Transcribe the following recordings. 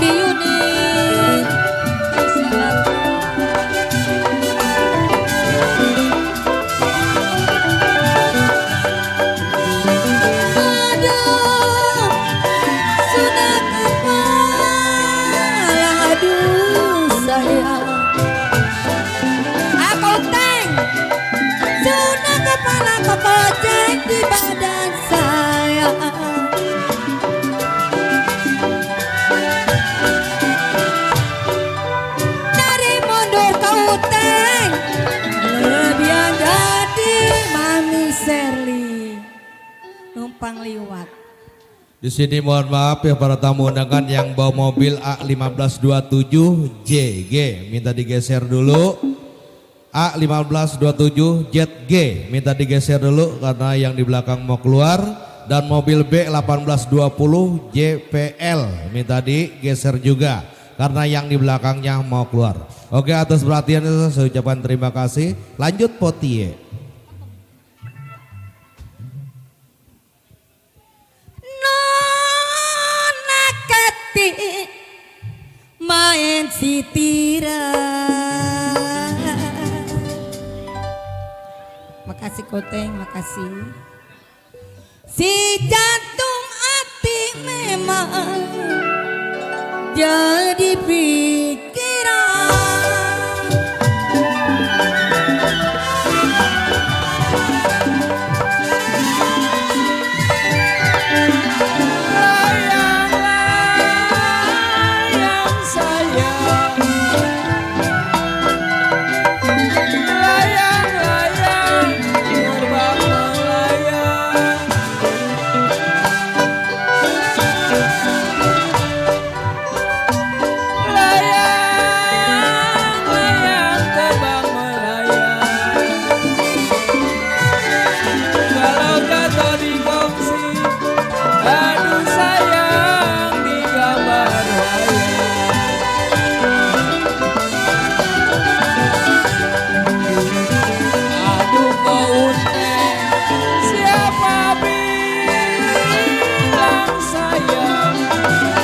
Andi Yuni. Di badan saya dari mundur ke uteng lebihan jadi Mami Sherly numpang liwat. Di sini mohon maaf ya para tamu undangan yang bawa mobil A1527 JG minta digeser dulu. A1527 Jet G minta digeser dulu karena yang di belakang mau keluar, dan mobil B1820 JPL minta digeser juga karena yang di belakangnya mau keluar. Oke, atas perhatiannya saya ucapkan terima kasih. Lanjut Potie. Nona Keti main si Tira. Makasih Koteng, makasih. Si jantung hati memang jadi pikiran. Layang-layang sayang, layang-layang terbang melayang. Layang-layang terbang melayang. Kalau kata dikongsi, aduh sayang di gambar wayang. Aduh keuneng, siapa bilang sayang,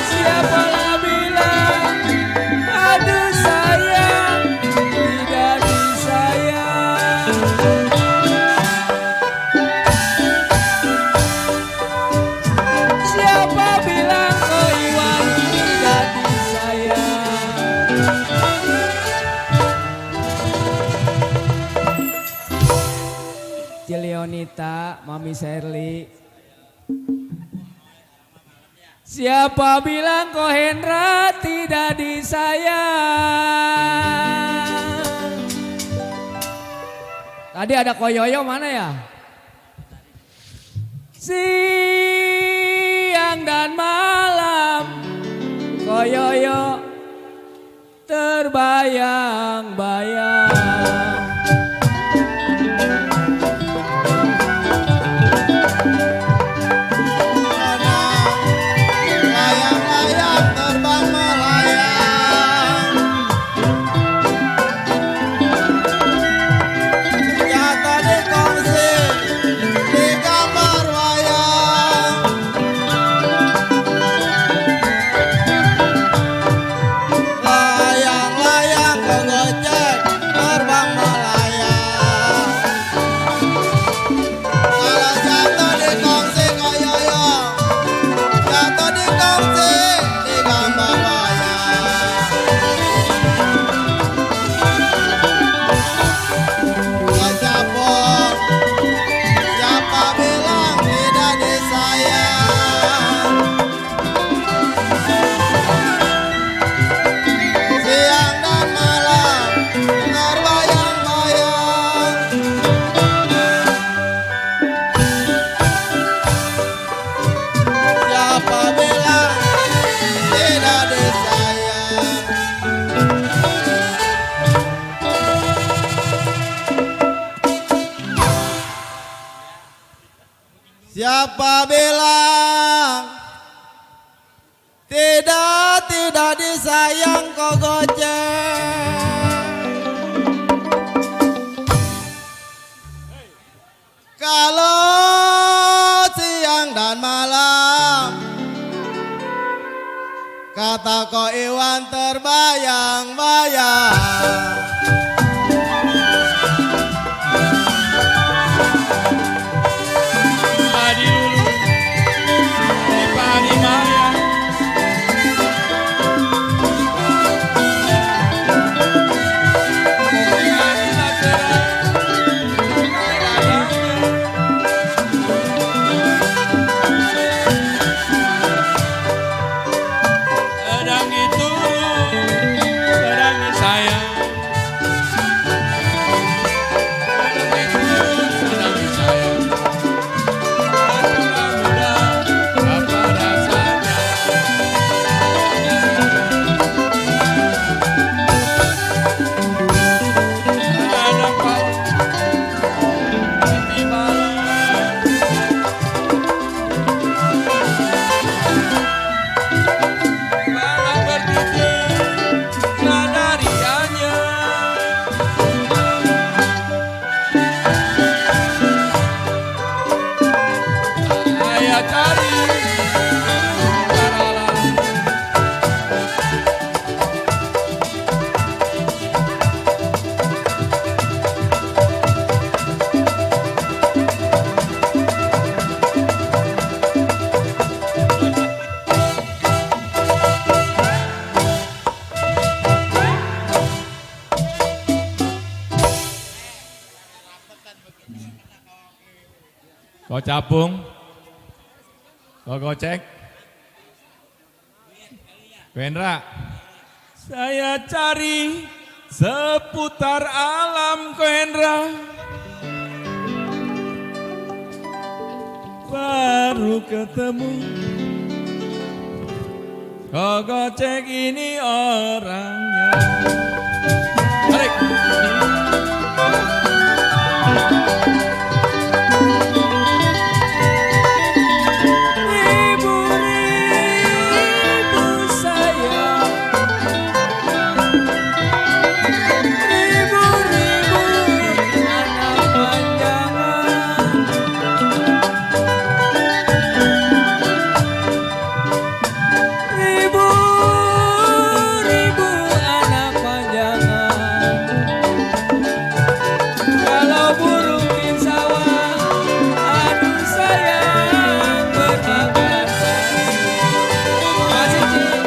siapa bilang aduh sayang tidak disayang. Siapa bilang kau Iwan tidak disayang. Cilionita, Mami Sherly. Siapa bilang kau Hendra tidak disayang. Tadi ada Koyoyo mana ya? Siang dan malam Koyoyo terbayang-bayang. Layang-layang terbang melayang, nyata dikongsi di gambar wayang. Layang-layang kegocek terbang melayang. Kalau jatuh dikongsi koyoyo, jatuh dikongsi di gambar wayang. Kecapok, siapa bilang tidak disayang. Siang dan malam terbayang-bayang. Siapa bilang tidak disayang. Siapa bilang tidak disayang kok goceng. Kalau siang dan malam kata ko Iwan terbayang-bayang. Adi Lulu di pagi maya. Sedang itu, sedang sayang. Sedang itu, sedang sayang. Muda-muda, apa rasanya? Ada kau di malam. Malam bertitik nadariannya. Saya cari cara lain. Kau capung, kau gocek, Wendra. Saya cari seputar alam Wendra, baru ketemu. Kau gocek ini orangnya. Balik. Ribu-ribu sayang, ribu-ribu anak panjangan, ribu-ribu anak panjangan. Kalau burung di sawah, aduh sayang bermakasan. Masih Cik.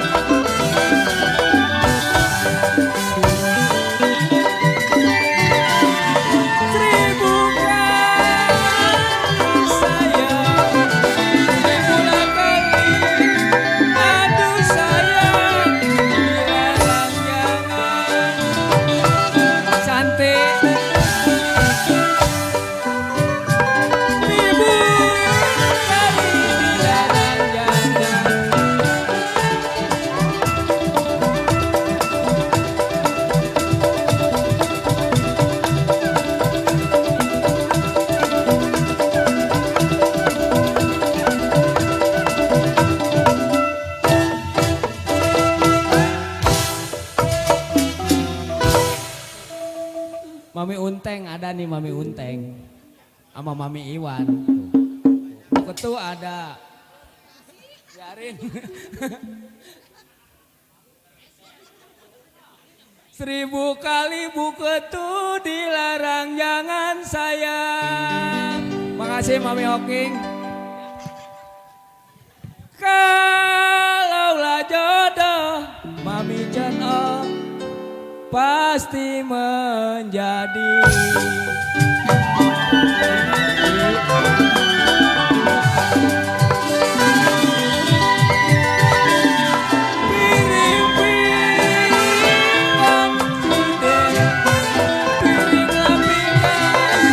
Seribu kali sayang, ribulah kali, aduh sayang, dilarang jangan. Cantik. Ribu kali dilarang jangan. Mami Unteng ada nih, Mami Unteng sama Mami Iwan. Ketu ada. Biarin. Seribu kali Bu Ketu dilarang jangan sayang. Makasih Mami Hoking. Kalaulah jodoh Mami Jan Om pasti menjadi. Piring-piringan tidak, piring lapingan,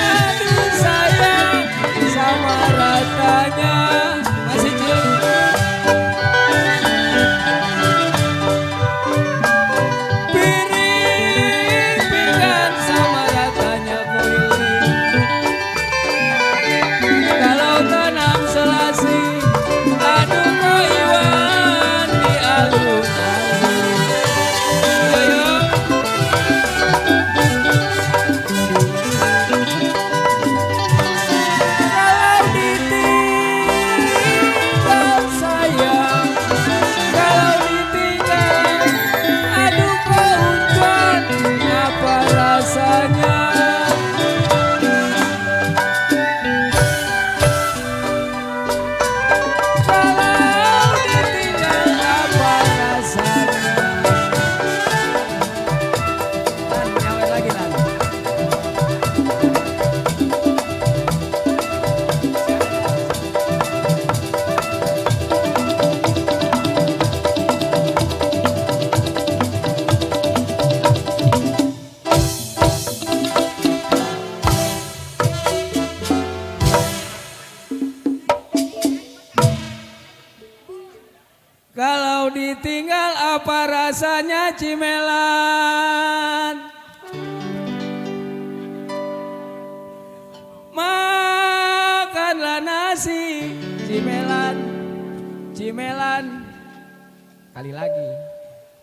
aduh sayang sama ratanya. Masih Cik. Piring pinggan sama ratanya kuiling. Kalau tanam apa rasanya cimelan? Makanlah nasi cimelan, cimelan. Kali lagi.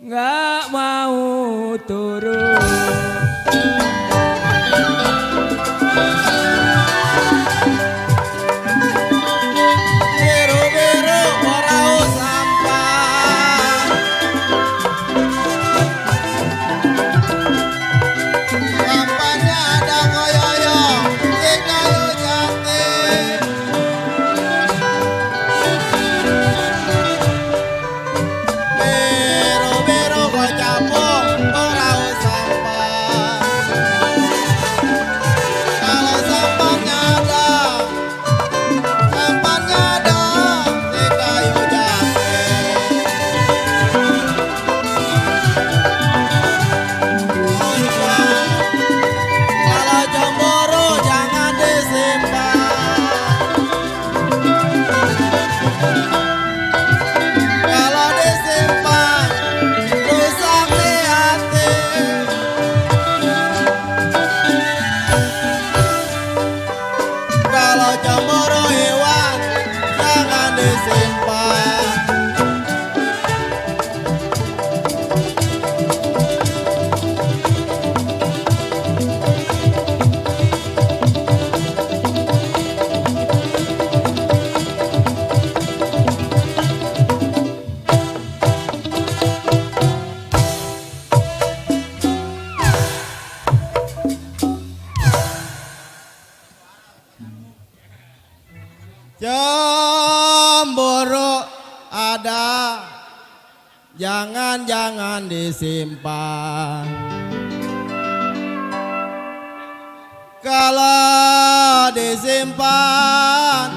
Nggak mau turun. Biru-biru morau sampah, sampahnya ada koyoyo di kayu jati. Biru-biru kok capung morau sampah. Kalau sampahnya ada di kayu jati. Kalau cemburu jangan disimpan. Kalau disimpan rusak di hati. Kalau cemburu hilang jangan disimpan. Cemburu ada, jangan disimpan. Kalau disimpan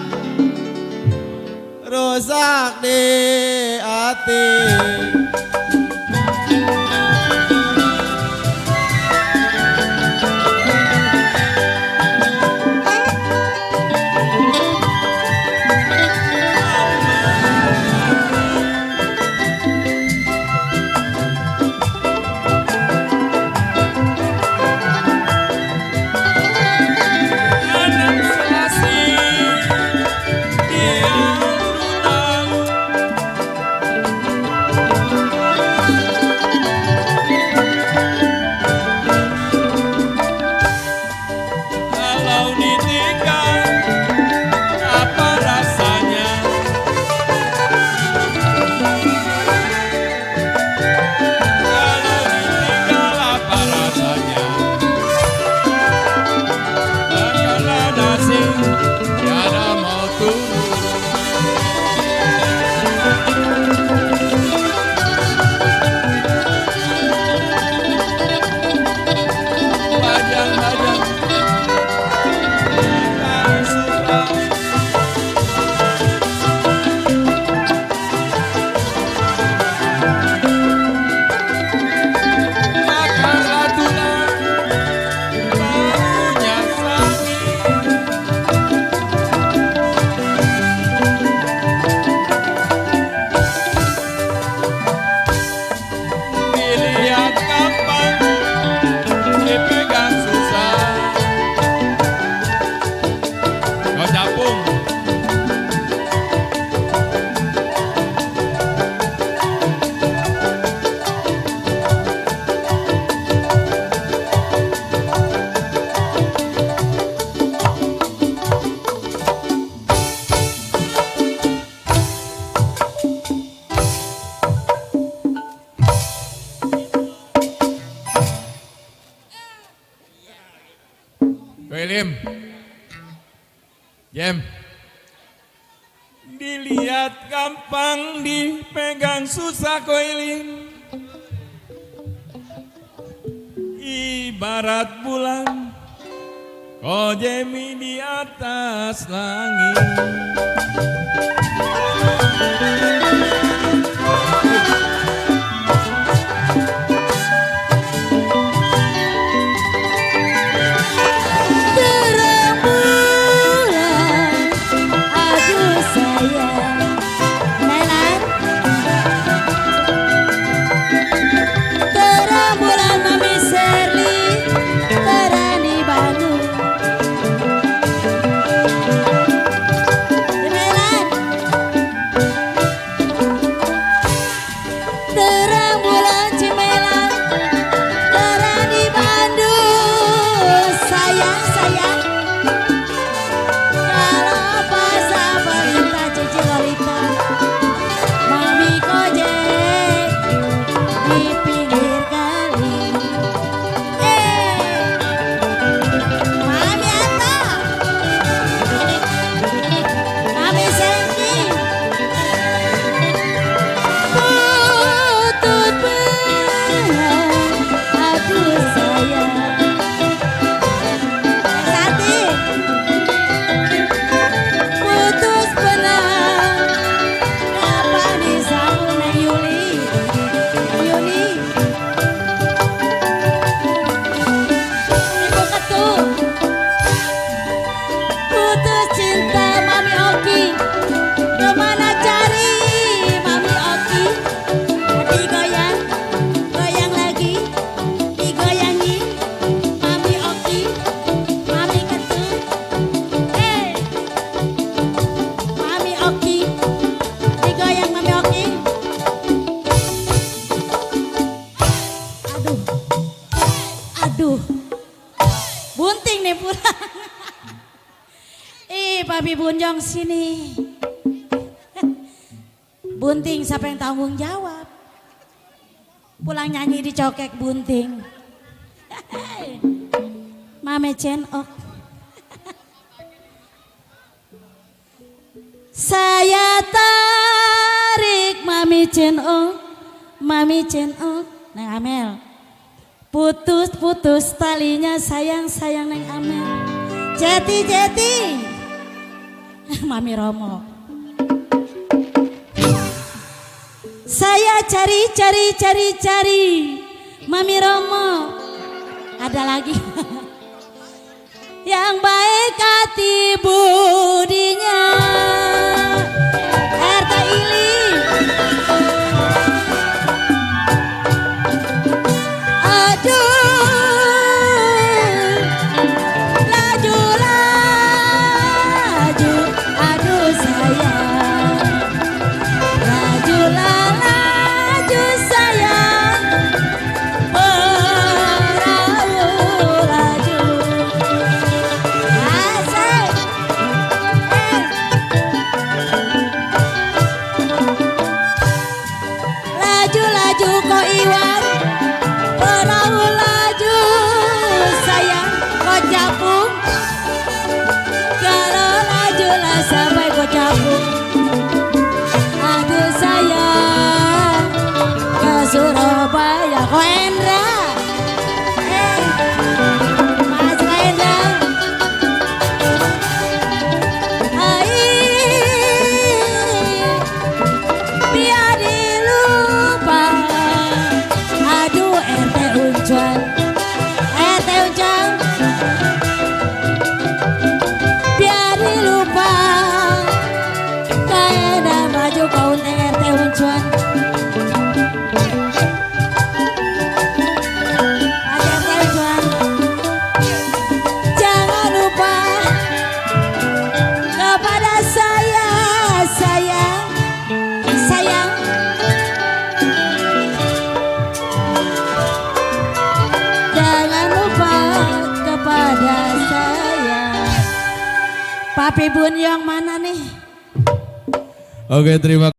rusak di hati. Anak selasi yang tahu. Kalau ditinggal apa rasanya? Kalau ditinggal apa rasanya? Makanlah nasi tiada mau turun. Bajang-bajang tak suka. Makanlah tulang baunya sangi. Dilihat gampang, dipegang susah. Kau capung. William, Jem. Dilihat gampang, dipegang susah koilin. Ibarat bulan, kojemi di atas langit. Terang bulan, aduh sayang. Nelan, Aduh. Bunting nih pulang. Papi Bunjong sini. Bunting siapa yang tanggung jawab? Pulang nyanyi di cokek bunting. Mame Cenok. Saya tarik Mami Cenok. Mami Cenok. Neng Amel. Putus talinya sayang Neng Amel. Jeti. Mami Romo. Saya cari Mami Romo. Ada lagi. Yang baik hati budinya. Erta Ili. Laju kok Iwan, perahu laju sayang kok capung. Kalau lajulah sampai kok capung. Aduh sayang ke Surabaya kok Endra. Mas Endra. Biar dilupa. Aduh RT Uncuan. Biar dilupa. Kayak baju kau RT Uncuan. RT Uncuan. Jangan lupa kepada saya sayang. Jangan lupa kepada saya. Papi Bun yang mana nih? Oke, terima kasih.